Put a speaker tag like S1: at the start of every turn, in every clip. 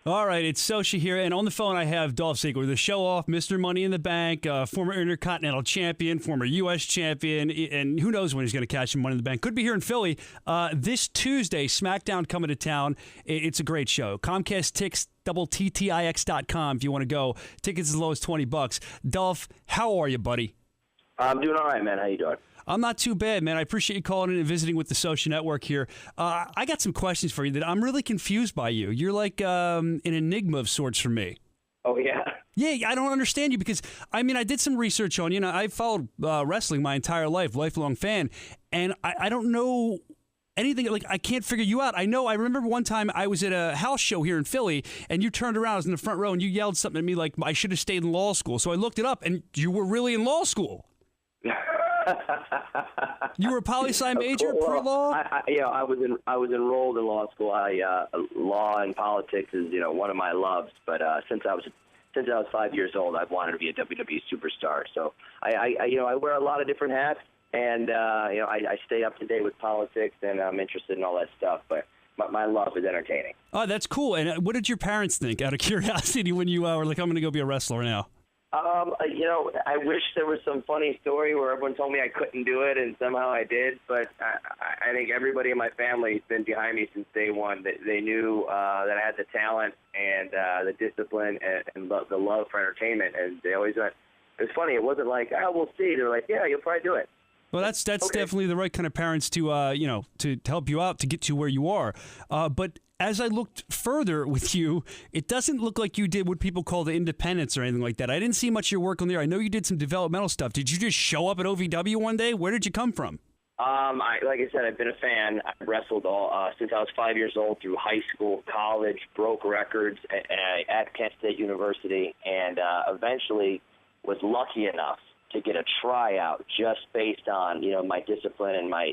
S1: All right, it's Soscia here, and on the phone I have Dolph Ziggler, the show-off, Mr. Money in the Bank, former Intercontinental Champion, former U.S. Champion, and who knows when he's going to cash some Money in the Bank. Could be here in Philly. This Tuesday, Smackdown coming to town. It's a great show. Comcast Tix, TTIX.com if you want to go. Tickets as low as $20. Dolph, how are you, buddy?
S2: I'm doing all right, man. How you doing?
S1: I'm not too bad, man. I appreciate you calling in and visiting with the Soscia Network here. I got some questions for you that I'm really confused by you. You're like an enigma of sorts for me.
S2: Oh, yeah?
S1: Yeah, I don't understand you because, I mean, I did some research on you. I followed wrestling my entire life, lifelong fan, and I don't know anything. Like, I can't figure you out. I remember one time I was at a house show here in Philly, and you turned around, I was in the front row, and you yelled something at me like I should have stayed in law school. So I looked it up, and you were really in law school. You were a poli-sci major, pre-law?
S2: I was enrolled in law school. Law and politics is one of my loves. But since I was 5 years old, I've wanted to be a WWE superstar. So I wear a lot of different hats, and I stay up to date with politics, and I'm interested in all that stuff. But my love is entertaining.
S1: Oh, that's cool. And what did your parents think, out of curiosity, when you were like, I'm going to go be a wrestler now?
S2: I wish there was some funny story where everyone told me I couldn't do it, and somehow I did. But I think everybody in my family has been behind me since day one. They knew that I had the talent and the discipline and the love for entertainment. And they always went, it was funny. It wasn't like, oh, we'll see. They were like, yeah, you'll probably do it.
S1: Well, that's
S2: okay.
S1: Definitely the right kind of parents to to help you out to get to where you are. But as I looked further with you, it doesn't look like you did what people call the independents or anything like that. I didn't see much of your work on there. I know you did some developmental stuff. Did you just show up at OVW one day? Where did you come from?
S2: Like I said, I've been a fan. I wrestled since I was 5 years old through high school, college, broke records at Kent State University, and eventually was lucky enough to get a tryout just based on my discipline and my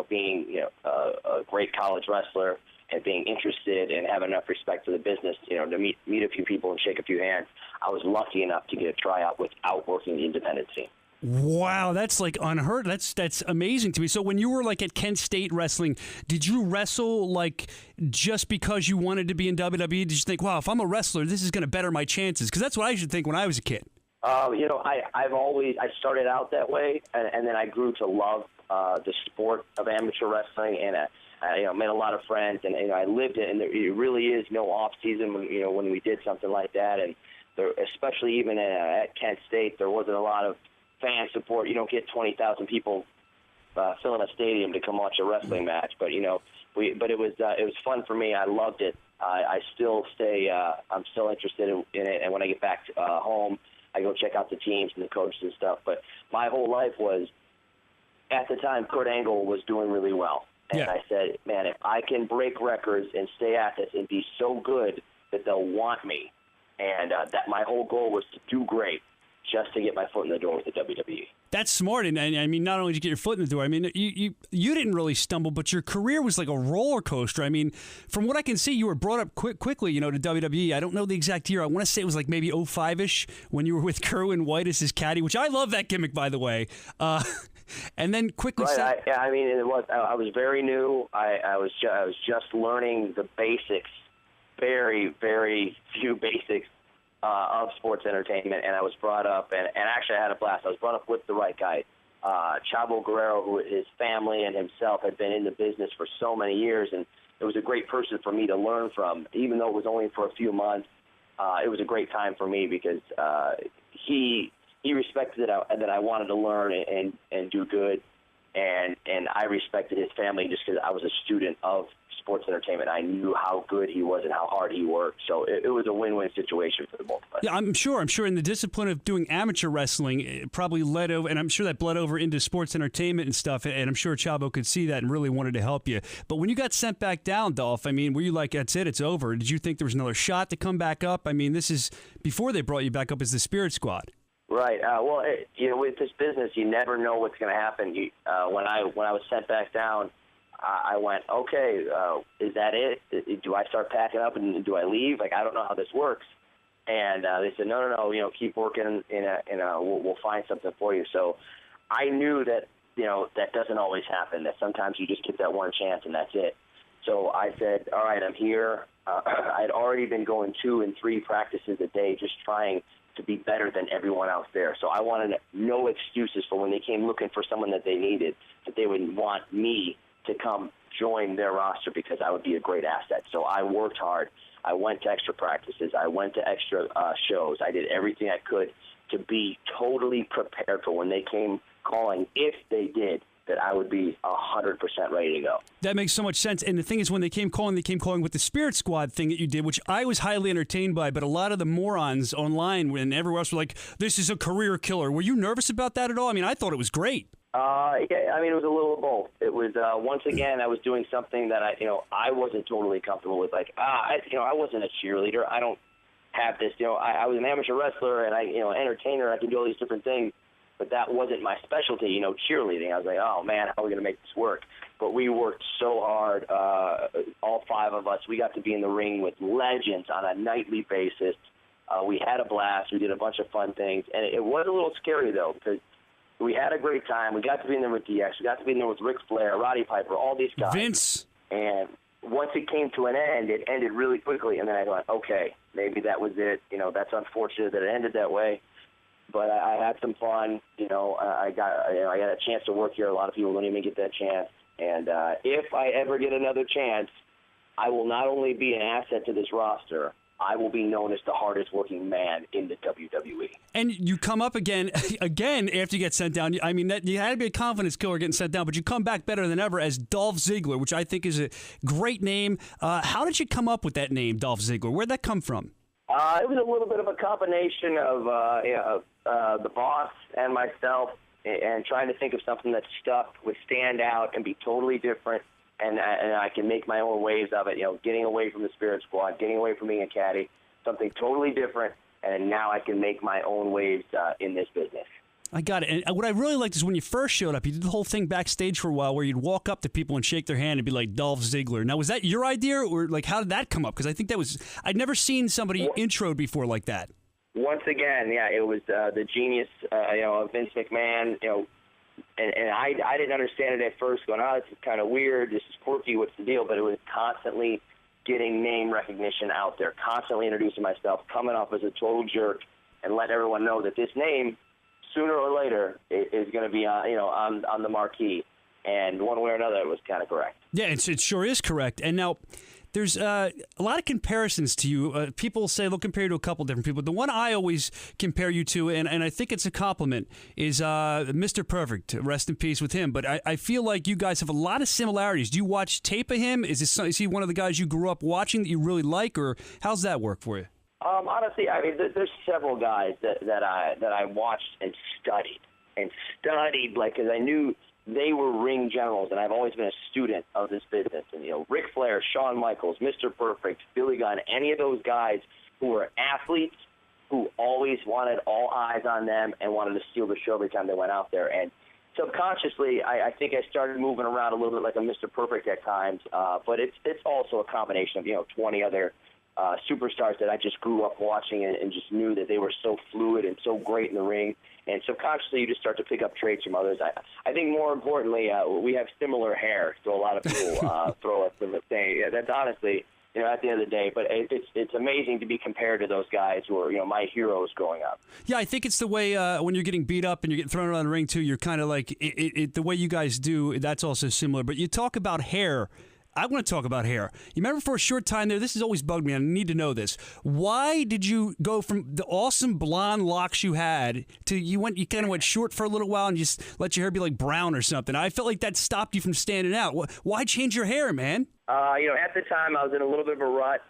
S2: being a great college wrestler and being interested and having enough respect for the business to meet a few people and shake a few hands. I was lucky enough to get a tryout without working the independent scene.
S1: Wow, that's like unheard. That's amazing to me. So when you were like at Kent State wrestling, did you wrestle like just because you wanted to be in WWE? Did you think, wow, if I'm a wrestler, this is going to better my chances? Because that's what I should think when I was a kid.
S2: I started out that way, and then I grew to love the sport of amateur wrestling, and I made a lot of friends, and I lived it. And there really is no off season when we did something like that, and there, especially even at Kent State, there wasn't a lot of fan support. You don't get 20,000 people filling a stadium to come watch a wrestling match, but but it was fun for me. I loved it. I still stay. I'm still interested in it, and when I get back home, I go check out the teams and the coaches and stuff. But my whole life was, at the time, Kurt Angle was doing really well. And I said, man, if I can break records and stay at this and be so good that they'll want me, and that my whole goal was to do great just to get my foot in the door with the WWE.
S1: That's smart. And I mean, not only did you get your foot in the door, I mean, you didn't really stumble, but your career was like a roller coaster. I mean, from what I can see, you were brought up quickly, to WWE. I don't know the exact year. I want to say it was like maybe 05-ish when you were with Kerwin White as his caddy, which I love that gimmick, by the way. And then quickly...
S2: Right, it was. I was very new. I was just learning the basics, very, very few basics of sports entertainment, and I was brought up, and actually I had a blast. I was brought up with the right guy. Chavo Guerrero, who his family and himself had been in the business for so many years, and it was a great person for me to learn from, even though it was only for a few months. It was a great time for me because he respected that I wanted to learn and do good, and I respected his family just because I was a student of sports entertainment. I knew how good he was and how hard he worked, so it was a win-win situation for the both of us.
S1: Yeah, I'm sure. In the discipline of doing amateur wrestling, it probably led over, and I'm sure that bled over into sports entertainment and stuff, and I'm sure Chavo could see that and really wanted to help you. But when you got sent back down, Dolph, I mean, were you like, that's it, it's over? Did you think there was another shot to come back up? I mean, this is before they brought you back up as the Spirit Squad.
S2: Right. With this business, you never know what's going to happen. When I was sent back down, I went, okay, is that it? Do I start packing up and do I leave? Like, I don't know how this works. And they said, no, keep working. We'll find something for you. So I knew that that doesn't always happen. That sometimes you just get that one chance and that's it. So I said, all right, I'm here. I'd already been going 2 and 3 practices a day, just trying to be better than everyone else there. So I wanted no excuses for when they came looking for someone that they needed, that they would want me to come join their roster because I would be a great asset. So I worked hard. I went to extra practices. I went to extra shows. I did everything I could to be totally prepared for when they came calling, if they did, that I would be 100% ready to go.
S1: That makes so much sense. And the thing is, when they came calling with the Spirit Squad thing that you did, which I was highly entertained by, but a lot of the morons online and everywhere else were like, this is a career killer. Were you nervous about that at all? I mean, I thought it was great.
S2: Yeah, I mean, it was a little of both. It was, once again, I was doing something that I wasn't totally comfortable with. Like, I wasn't a cheerleader. I don't have this, I was an amateur wrestler and entertainer. I could do all these different things. But that wasn't my specialty, cheerleading. I was like, oh, man, how are we going to make this work? But we worked so hard, all 5 of us. We got to be in the ring with legends on a nightly basis. We had a blast. We did a bunch of fun things. And it was a little scary, though, because we had a great time. We got to be in there with DX. We got to be in there with Ric Flair, Roddy Piper, all these guys.
S1: Vince.
S2: And once it came to an end, it ended really quickly. And then I thought, okay, maybe that was it. That's unfortunate that it ended that way. But I had some fun. I got a chance to work here. A lot of people don't even get that chance. And if I ever get another chance, I will not only be an asset to this roster, I will be known as the hardest working man in the WWE.
S1: And you come up again after you get sent down. I mean, you had to be a confidence killer getting sent down, but you come back better than ever as Dolph Ziggler, which I think is a great name. How did you come up with that name, Dolph Ziggler? Where'd that come from?
S2: It was a little bit of a combination of the boss and myself, and trying to think of something that stuck, would stand out, and be totally different, and I can make my own waves of it. Getting away from the Spirit Squad, getting away from being a caddy, something totally different, and now I can make my own waves in this business.
S1: I got it. And what I really liked is when you first showed up, you did the whole thing backstage for a while where you'd walk up to people and shake their hand and be like, Dolph Ziggler. Now, was that your idea, or how did that come up? Because I think I'd never seen somebody introed before like that.
S2: Once again, yeah, it was the genius, of Vince McMahon, and I didn't understand it at first, going, this is kind of weird, this is quirky, what's the deal? But it was constantly getting name recognition out there, constantly introducing myself, coming off as a total jerk, and letting everyone know that this name, sooner or later, is going to be on the marquee. And one way or another, it was kind of correct.
S1: Yeah, it sure is correct. And now, there's a lot of comparisons to you. People say they'll compare you to a couple different people. The one I always compare you to, and I think it's a compliment, is Mr. Perfect. Rest in peace with him. But I feel like you guys have a lot of similarities. Do you watch tape of him? Is he one of the guys you grew up watching that you really like, or how's that work for you?
S2: Honestly, I mean, there's several guys that I watched and studied, like, because I knew they were ring generals, and I've always been a student of this business. And Ric Flair, Shawn Michaels, Mr. Perfect, Billy Gunn, any of those guys who were athletes who always wanted all eyes on them and wanted to steal the show every time they went out there. And subconsciously, I think I started moving around a little bit like a Mr. Perfect at times, but it's also a combination of 20 other superstars that I just grew up watching and just knew that they were so fluid and so great in the ring. And subconsciously, you just start to pick up traits from others. I think more importantly, we have similar hair, so a lot of people throw us in the same. That's honestly, at the end of the day. But it's amazing to be compared to those guys who are, my heroes growing up. Yeah,
S1: I think it's the way when you're getting beat up and you're getting thrown around the ring too. You're kind of like the way you guys do. That's also similar. But you talk about hair. I want to talk about hair. You remember for a short time there, this has always bugged me, and I need to know this. Why did you go from the awesome blonde locks you had to you kind of went short for a little while and just let your hair be like brown or something? I felt like that stopped you from standing out. Why change your hair, man?
S2: At the time I was in a little bit of a rut.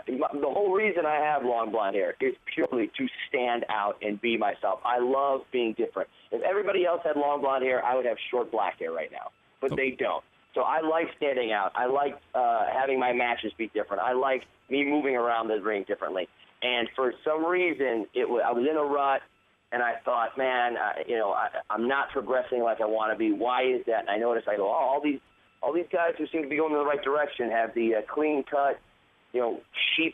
S2: The whole reason I have long blonde hair is purely to stand out and be myself. I love being different. If everybody else had long blonde hair, I would have short black hair right now, but they don't. So I like standing out. I like having my matches be different. I like me moving around the ring differently. And for some reason, I was in a rut, and I thought, man, I'm not progressing like I want to be. Why is that? And I noticed, all these guys who seem to be going in the right direction have the clean cut, sheep.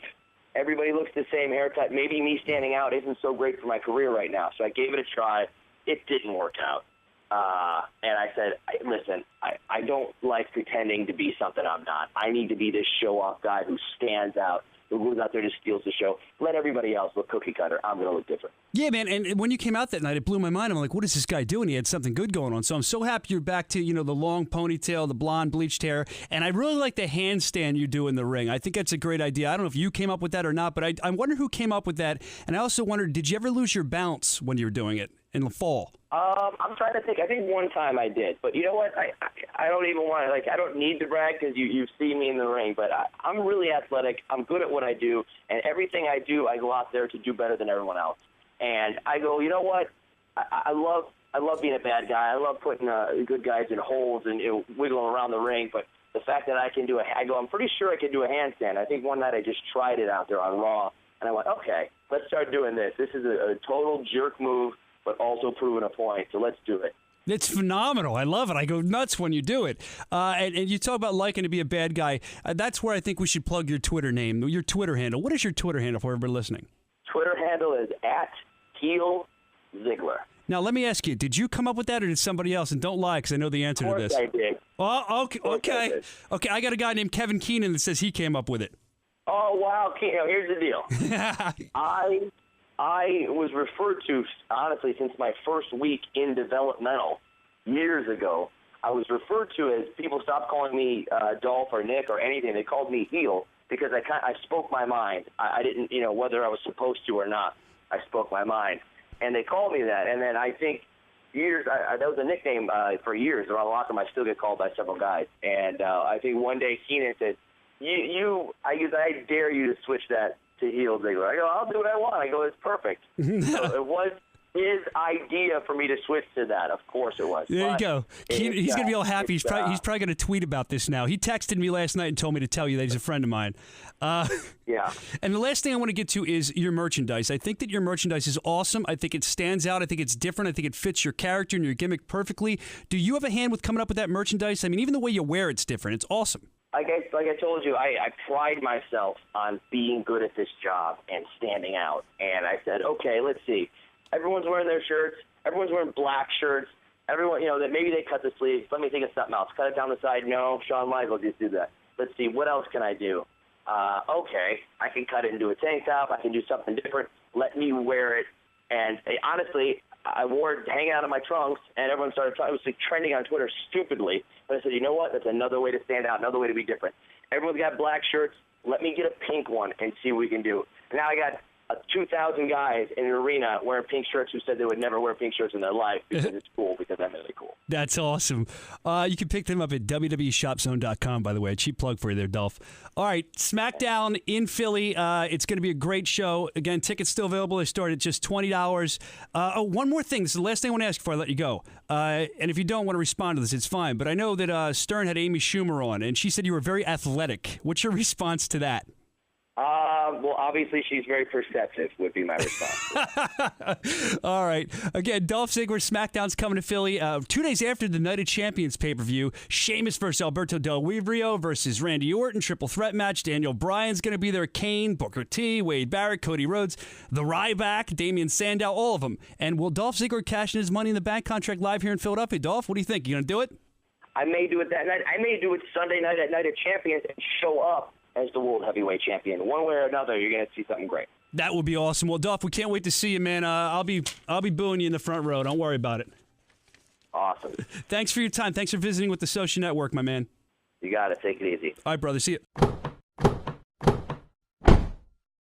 S2: Everybody looks the same haircut. Maybe me standing out isn't so great for my career right now. So I gave it a try. It didn't work out. And I said, listen, I don't like pretending to be something I'm not. I need to be this show-off guy who stands out, who goes out there and steals the show. Let everybody else look cookie-cutter. I'm going to look different.
S1: Yeah, man, and when you came out that night, it blew my mind. I'm like, what is this guy doing? He had something good going on. So I'm so happy you're back to, the long ponytail, the blonde bleached hair. And I really like the handstand you do in the ring. I think that's a great idea. I don't know if you came up with that or not, but I wonder who came up with that. And I also wondered, did you ever lose your bounce when you were doing it in the fall?
S2: I'm trying to think. I think one time I did. But you know what? I don't even want to, I don't need to brag because you've seen me in the ring. But I'm really athletic. I'm good at what I do. And everything I do, I go out there to do better than everyone else. And I go, you know what? I love being a bad guy. I love putting good guys in holes and wiggling around the ring. But the fact that I can do I'm pretty sure I can do a handstand. I think one night I just tried it out there on Raw. And I went, okay, let's start doing this. This is a total jerk move, but also proving a point. So let's do it.
S1: It's phenomenal. I love it. I go nuts when you do it. And you talk about liking to be a bad guy. That's where I think we should plug your Twitter name, your Twitter handle. What is your Twitter handle for everybody listening?
S2: Twitter handle is @heel Ziggler.
S1: Now, let me ask you, did you come up with that or did somebody else? And don't lie because I know the answer to this.
S2: Of course I did.
S1: Oh, okay. Okay, I got a guy named Kevin Keenan that says he came up with it.
S2: Oh, wow. Here's the deal. I was referred to, honestly, since my first week in developmental years ago. I was referred to as, people stopped calling me Dolph or Nick or anything. They called me heel because I spoke my mind. I didn't, whether I was supposed to or not, I spoke my mind. And they called me that. And then I think that was a nickname for years. Around the locker room, I still get called by several guys. And I think one day Keenan said, I dare you to switch that to heel Ziggler. I go, I'll do what I want. I go, it's perfect. So it was his idea for me to switch to that. Of course it was.
S1: There you go. He's going to be all happy. He's probably going to tweet about this now. He texted me last night and told me to tell you that he's a friend of mine.
S2: Yeah.
S1: And the last thing I want to get to is your merchandise. I think that your merchandise is awesome. I think it stands out. I think it's different. I think it fits your character and your gimmick perfectly. Do you have a hand with coming up with that merchandise? I mean, even the way you wear it's different. It's awesome.
S2: Like I told you, I pride myself on being good at this job and standing out. And I said, okay, let's see. Everyone's wearing their shirts. Everyone's wearing black shirts. Everyone, that maybe they cut the sleeves. Let me think of something else. Cut it down the side. No, Shawn Michaels just did that. Let's see. What else can I do? Okay, I can cut it into a tank top. I can do something different. Let me wear it. And honestly, I wore it hanging out of my trunks, and everyone started talking. It was trending on Twitter stupidly. But I said, you know what? That's another way to stand out, another way to be different. Everyone's got black shirts. Let me get a pink one and see what we can do. And now I got 2,000 guys in an arena wearing pink shirts who said they would never wear pink shirts in their life because it's cool, because I'm really cool.
S1: That's awesome. You can pick them up at www.shopzone.com, by the way. Cheap plug for you there, Dolph. All right, Smackdown in Philly. It's going to be a great show. Again, tickets still available. They start at just $20. One more thing. This is the last thing I want to ask before I let you go. And if you don't want to respond to this, it's fine. But I know that Stern had Amy Schumer on, and she said you were very athletic. What's your response to that?
S2: Well, obviously, she's very perceptive, would be my response.
S1: All right. Again, Dolph Ziggler, SmackDown's coming to Philly 2 days after the Night of Champions pay-per-view. Sheamus versus Alberto Del Rio versus Randy Orton, triple threat match. Daniel Bryan's going to be there. Kane, Booker T, Wade Barrett, Cody Rhodes, the Ryback, Damian Sandow, all of them. And will Dolph Ziggler cash in his Money in the Bank contract live here in Philadelphia? Dolph, what do you think? You going to do it?
S2: I may do it that night. I may do it Sunday night at Night of Champions and show up as the World Heavyweight Champion. One way or another, you're going to see something great.
S1: That would be awesome. Well, Dolph, we can't wait to see you, man. I'll be booing you in the front row. Don't worry about it.
S2: Awesome.
S1: Thanks for your time. Thanks for visiting with the Soscia Network, my man.
S2: You got it. Take it easy.
S1: All right, brother. See you.